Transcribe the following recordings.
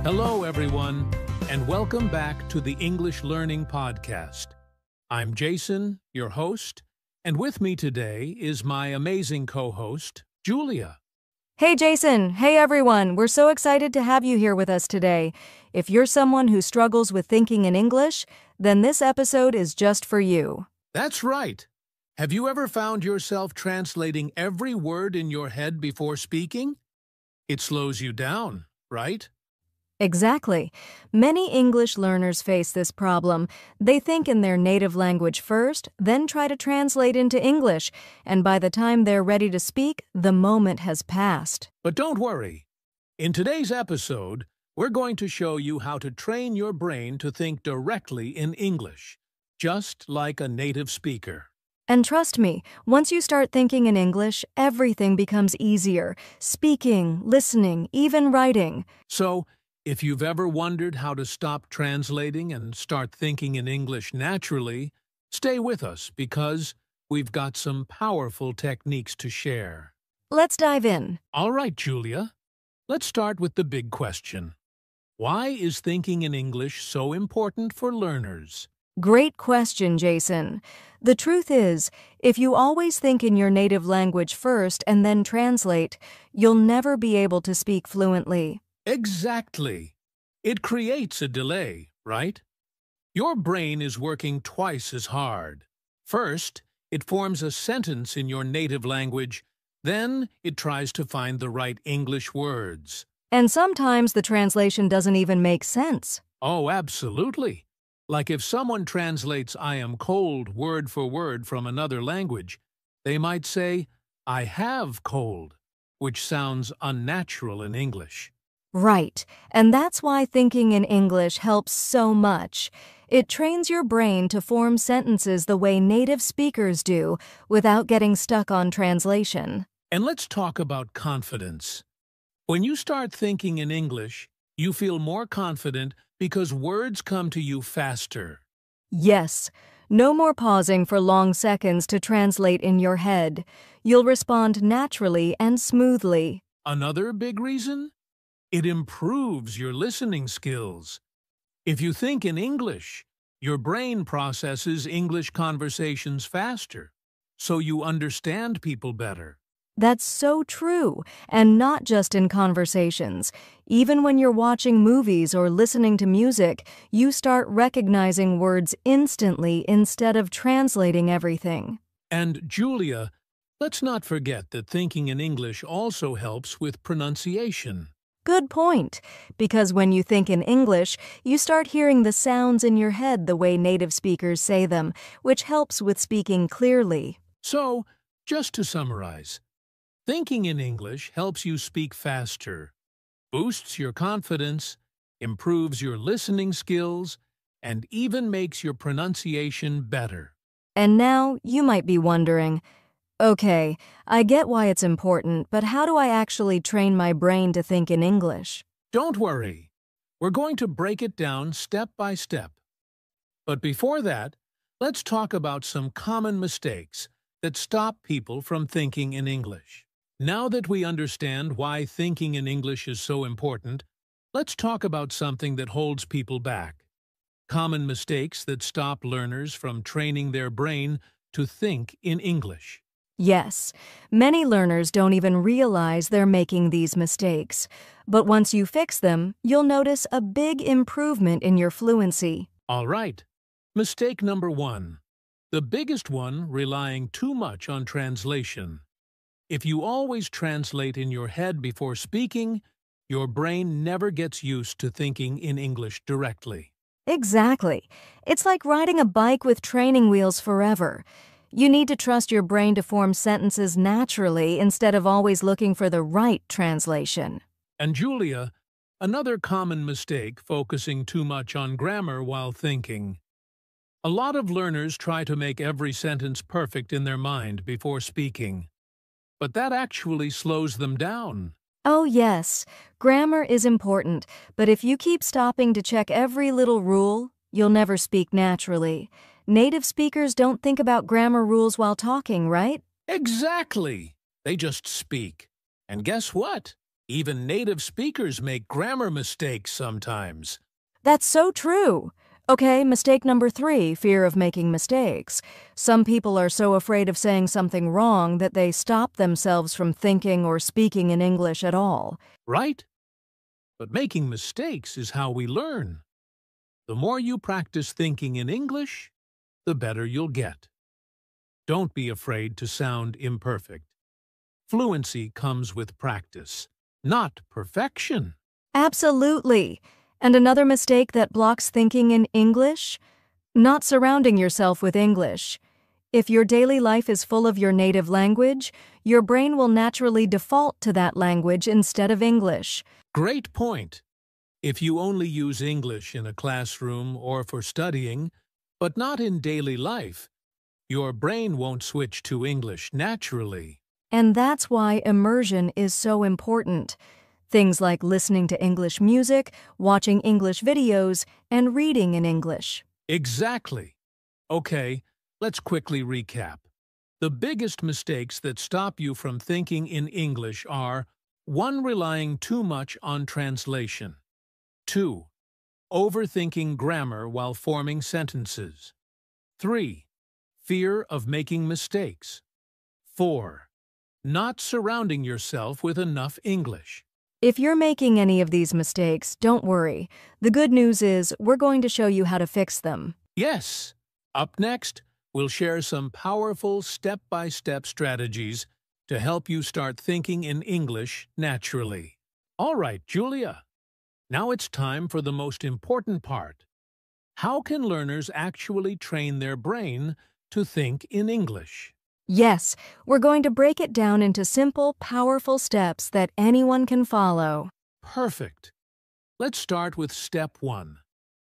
Hello, everyone, and welcome back to the English Learning Podcast. I'm Jason, your host, and with me today is my amazing co-host, Julia. Hey Jason, hey everyone, we're so excited to have you here with us today. If you're someone who struggles with thinking in English, then this episode is just for you. That's right. Have you ever found yourself translating every word in your head before speaking? It slows you down, right? Exactly. Many English learners face this problem. They think in their native language first, then try to translate into English, and by the time they're ready to speak, the moment has passed. But don't worry. In today's episode, we're going to show you how to train your brain to think directly in English, just like a native speaker. And trust me, once you start thinking in English, everything becomes easier. Speaking, listening, even writing. So, if you've ever wondered how to stop translating and start thinking in English naturally, stay with us because we've got some powerful techniques to share. Let's dive in. All right, Julia. Let's start with the big question. Why is thinking in English so important for learners? Great question, Jason. The truth is, if you always think in your native language first and then translate, you'll never be able to speak fluently. Exactly. It creates a delay, right? Your brain is working twice as hard. First, it forms a sentence in your native language, then it tries to find the right English words. And sometimes the translation doesn't even make sense. Oh, absolutely. Like if someone translates "I am cold" word for word from another language, they might say, "I have cold," which sounds unnatural in English. Right, and that's why thinking in English helps so much. It trains your brain to form sentences the way native speakers do without getting stuck on translation. And let's talk about confidence. When you start thinking in English, you feel more confident because words come to you faster. Yes, no more pausing for long seconds to translate in your head. You'll respond naturally and smoothly. Another big reason? It improves your listening skills. If you think in English, your brain processes English conversations faster, so you understand people better. That's so true, and not just in conversations. Even when you're watching movies or listening to music, you start recognizing words instantly instead of translating everything. And Julia, let's not forget that thinking in English also helps with pronunciation. Good point, because when you think in English, you start hearing the sounds in your head the way native speakers say them, which helps with speaking clearly. So, just to summarize, thinking in English helps you speak faster, boosts your confidence, improves your listening skills, and even makes your pronunciation better. And now you might be wondering, okay, I get why it's important, but how do I actually train my brain to think in English? Don't worry. We're going to break it down step by step. But before that, let's talk about some common mistakes that stop people from thinking in English. Now that we understand why thinking in English is so important, let's talk about something that holds people back. Common mistakes that stop learners from training their brain to think in English. Yes, many learners don't even realize they're making these mistakes. But once you fix them, you'll notice a big improvement in your fluency. All right. Mistake number 1. The biggest one, relying too much on translation. If you always translate in your head before speaking, your brain never gets used to thinking in English directly. Exactly. It's like riding a bike with training wheels forever. You need to trust your brain to form sentences naturally instead of always looking for the right translation. And Julia, another common mistake, focusing too much on grammar while thinking. A lot of learners try to make every sentence perfect in their mind before speaking, but that actually slows them down. Oh yes, grammar is important, but if you keep stopping to check every little rule, you'll never speak naturally. Native speakers don't think about grammar rules while talking, right? Exactly. They just speak. And guess what? Even native speakers make grammar mistakes sometimes. That's so true. Okay, mistake number 3, fear of making mistakes. Some people are so afraid of saying something wrong that they stop themselves from thinking or speaking in English at all. Right? But making mistakes is how we learn. The more you practice thinking in English, the better you'll get. Don't be afraid to sound imperfect. Fluency comes with practice, not perfection. Absolutely. And another mistake that blocks thinking in English? Not surrounding yourself with English. If your daily life is full of your native language, your brain will naturally default to that language instead of English. Great point. If you only use English in a classroom or for studying, but not in daily life, your brain won't switch to English naturally. And that's why immersion is so important. Things like listening to English music, watching English videos, and reading in English. Exactly. Okay, let's quickly recap. The biggest mistakes that stop you from thinking in English are 1. Relying too much on translation. 2. Overthinking grammar while forming sentences. 3. Fear of making mistakes. 4. Not surrounding yourself with enough English. If you're making any of these mistakes, don't worry. The good news is we're going to show you how to fix them. Yes! Up next, we'll share some powerful step-by-step strategies to help you start thinking in English naturally. All right, Julia. Now it's time for the most important part. How can learners actually train their brain to think in English? Yes, we're going to break it down into simple, powerful steps that anyone can follow. Perfect. Let's start with step 1.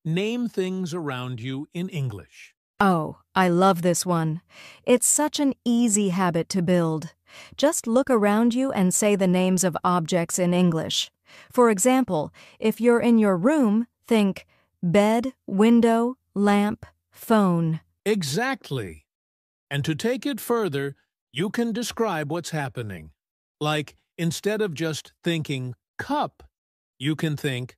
Name things around you in English. Oh, I love this one. It's such an easy habit to build. Just look around you and say the names of objects in English. For example, if you're in your room, think bed, window, lamp, phone. Exactly. And to take it further, you can describe what's happening. Like, instead of just thinking cup, you can think,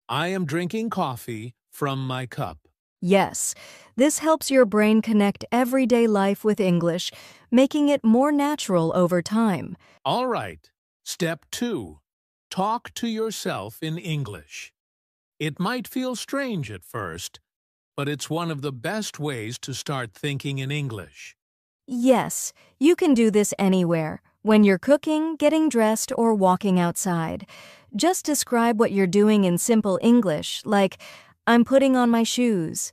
I am drinking coffee from my cup. Yes, this helps your brain connect everyday life with English, making it more natural over time. All right. Step 2. Talk to yourself in English. It might feel strange at first, but it's one of the best ways to start thinking in English. Yes, you can do this anywhere, when you're cooking, getting dressed, or walking outside. Just describe what you're doing in simple English, like, I'm putting on my shoes.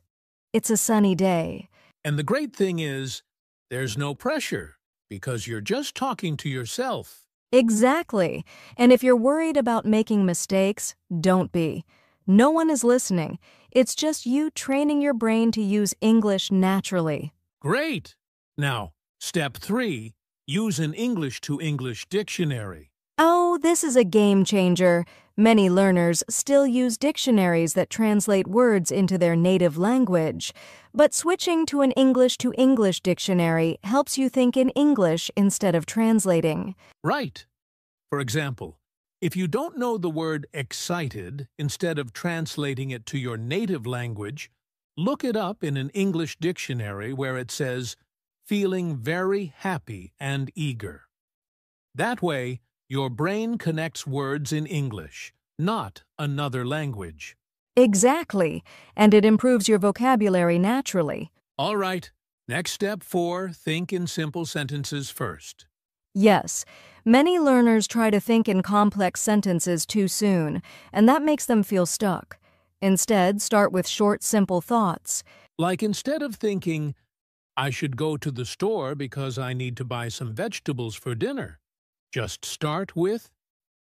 It's a sunny day. And the great thing is, there's no pressure, because you're just talking to yourself. Exactly. And if you're worried about making mistakes, don't be. No one is listening. It's just you training your brain to use English naturally. Great! Now, step 3, use an English-to-English dictionary. Oh, this is a game changer. Many learners still use dictionaries that translate words into their native language. But switching to an English-to-English dictionary helps you think in English instead of translating. Right. For example, if you don't know the word excited, instead of translating it to your native language, look it up in an English dictionary where it says, feeling very happy and eager. That way, your brain connects words in English, not another language. Exactly, and it improves your vocabulary naturally. All right, next step 4, think in simple sentences first. Yes, many learners try to think in complex sentences too soon, and that makes them feel stuck. Instead, start with short, simple thoughts. Like instead of thinking, I should go to the store because I need to buy some vegetables for dinner, just start with,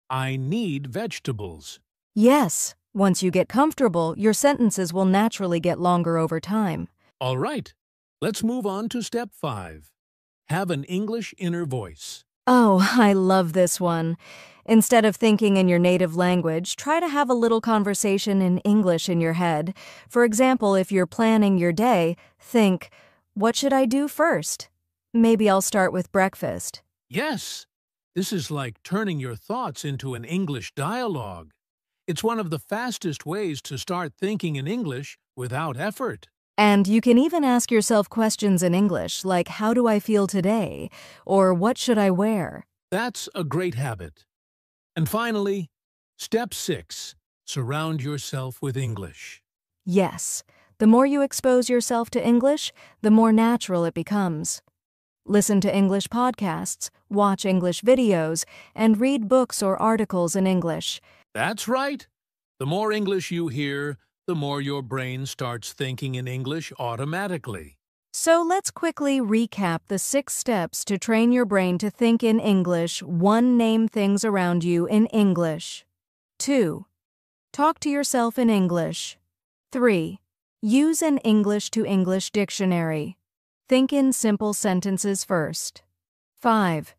I need vegetables. Yes, once you get comfortable, your sentences will naturally get longer over time. All right, let's move on to step 5. Have an English inner voice. Oh, I love this one. Instead of thinking in your native language, try to have a little conversation in English in your head. For example, if you're planning your day, think, what should I do first? Maybe I'll start with breakfast. Yes, This is like turning your thoughts into an English dialogue. It's one of the fastest ways to start thinking in English without effort. And you can even ask yourself questions in English, like how do I feel today? Or what should I wear? That's a great habit. And finally, step 6. Surround yourself with English. Yes, the more you expose yourself to English, the more natural it becomes. Listen to English podcasts, watch English videos, and read books or articles in English. That's right. The more English you hear, the more your brain starts thinking in English automatically. So let's quickly recap the 6 steps to train your brain to think in English. 1. Name things around you in English. 2. Talk to yourself in English. 3. Use an English-to-English dictionary. Think in simple sentences first. 5.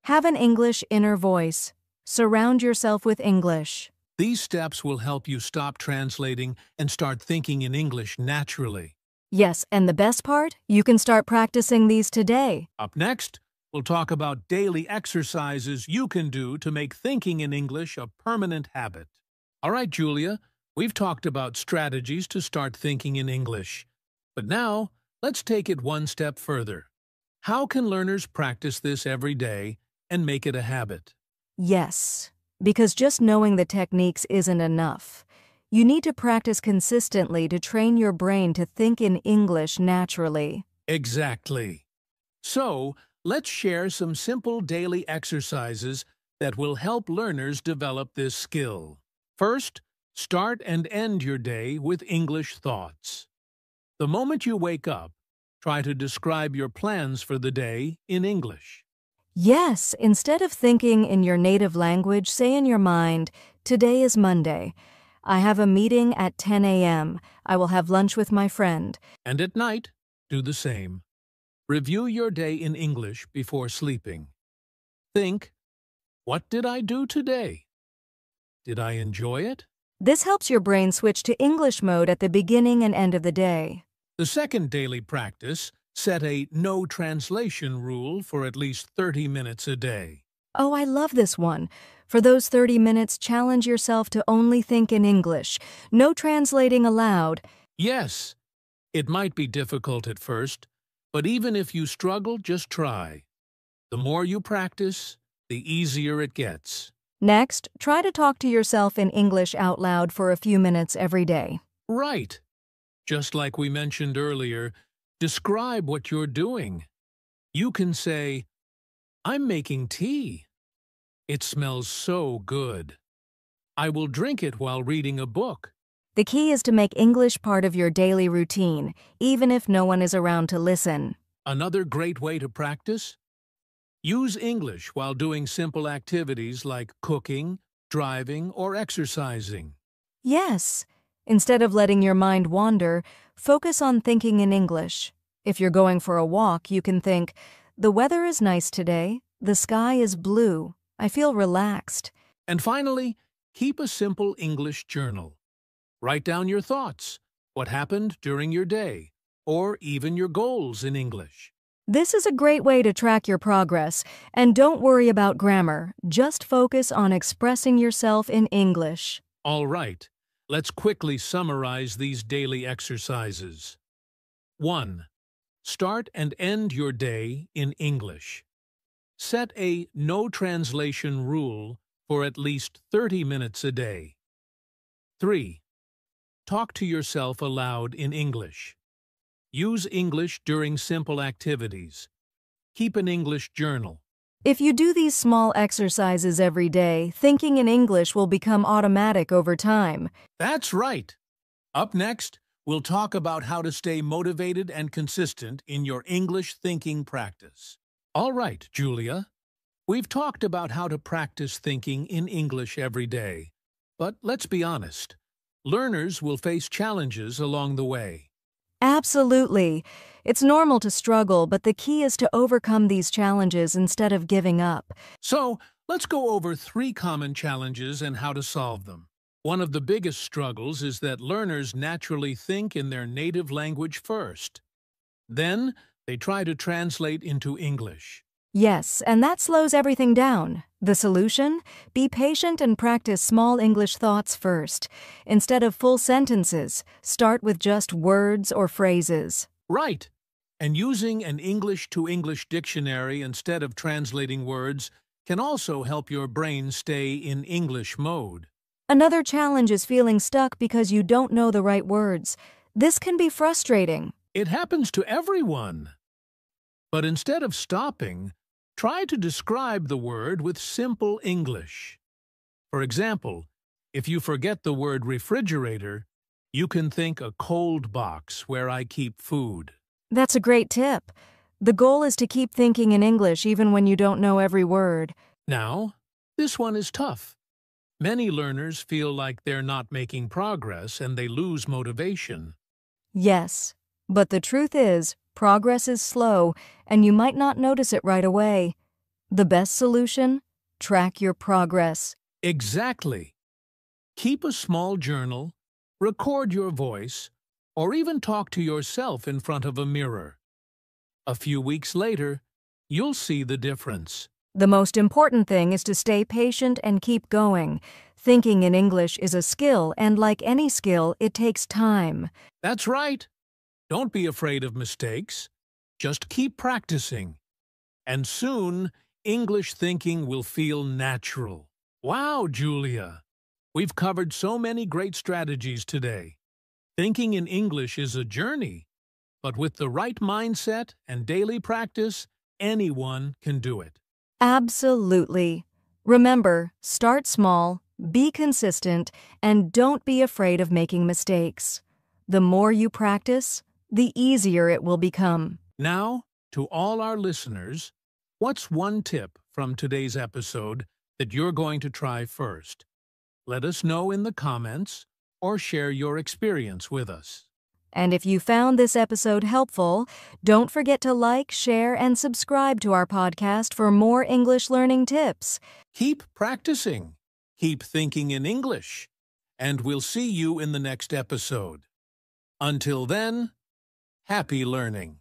Have an English inner voice. Surround yourself with English. These steps will help you stop translating and start thinking in English naturally. Yes, and the best part? You can start practicing these today. Up next, we'll talk about daily exercises you can do to make thinking in English a permanent habit. All right, Julia, we've talked about strategies to start thinking in English. But now, let's take it one step further. How can learners practice this every day and make it a habit? Yes, because just knowing the techniques isn't enough. You need to practice consistently to train your brain to think in English naturally. Exactly. So, let's share some simple daily exercises that will help learners develop this skill. First, start and end your day with English thoughts. The moment you wake up, try to describe your plans for the day in English. Yes, instead of thinking in your native language, say in your mind, today is Monday. I have a meeting at 10 a.m. I will have lunch with my friend. And at night, do the same. Review your day in English before sleeping. Think, what did I do today? Did I enjoy it? This helps your brain switch to English mode at the beginning and end of the day. The second daily practice, set a no translation rule for at least 30 minutes a day. Oh, I love this one. For those 30 minutes, challenge yourself to only think in English. No translating allowed. Yes, it might be difficult at first, but even if you struggle, just try. The more you practice, the easier it gets. Next, try to talk to yourself in English out loud for a few minutes every day. Right. Just like we mentioned earlier, describe what you're doing. You can say, I'm making tea. It smells so good. I will drink it while reading a book. The key is to make English part of your daily routine, even if no one is around to listen. Another great way to practice? Use English while doing simple activities like cooking, driving, or exercising. Yes. Instead of letting your mind wander, focus on thinking in English. If you're going for a walk, you can think, the weather is nice today. The sky is blue. I feel relaxed. And finally, keep a simple English journal. Write down your thoughts, what happened during your day, or even your goals in English. This is a great way to track your progress, and don't worry about grammar. Just focus on expressing yourself in English. All right, let's quickly summarize these daily exercises. 1. Start and end your day in English. Set a no translation rule for at least 30 minutes a day. 3. Talk to yourself aloud in English. Use English during simple activities. Keep an English journal. If you do these small exercises every day, thinking in English will become automatic over time. That's right. Up next, we'll talk about how to stay motivated and consistent in your English thinking practice. All right, Julia. We've talked about how to practice thinking in English every day. But let's be honest, learners will face challenges along the way. Absolutely. It's normal to struggle, but the key is to overcome these challenges instead of giving up. So, let's go over 3 common challenges and how to solve them. One of the biggest struggles is that learners naturally think in their native language first. Then, they try to translate into English. Yes, and that slows everything down. The solution? Be patient and practice small English thoughts first. Instead of full sentences, start with just words or phrases. Right. And using an English-to-English dictionary instead of translating words can also help your brain stay in English mode. Another challenge is feeling stuck because you don't know the right words. This can be frustrating. It happens to everyone. But instead of stopping, try to describe the word with simple English. For example, if you forget the word refrigerator, you can think a cold box where I keep food. That's a great tip. The goal is to keep thinking in English even when you don't know every word. Now, this one is tough. Many learners feel like they're not making progress and they lose motivation. Yes, but the truth is, progress is slow and you might not notice it right away. The best solution? Track your progress. Exactly. Keep a small journal, record your voice, or even talk to yourself in front of a mirror. A few weeks later, you'll see the difference. The most important thing is to stay patient and keep going. Thinking in English is a skill, and like any skill, it takes time. That's right. Don't be afraid of mistakes. Just keep practicing. And soon, English thinking will feel natural. Wow, Julia! We've covered so many great strategies today. Thinking in English is a journey, but with the right mindset and daily practice, anyone can do it. Absolutely. Remember, start small, be consistent, and don't be afraid of making mistakes. The more you practice, the easier it will become. Now, to all our listeners, what's one tip from today's episode that you're going to try first? Let us know in the comments or share your experience with us. And if you found this episode helpful, don't forget to like, share, and subscribe to our podcast for more English learning tips. Keep practicing, keep thinking in English, and we'll see you in the next episode. Until then, happy learning.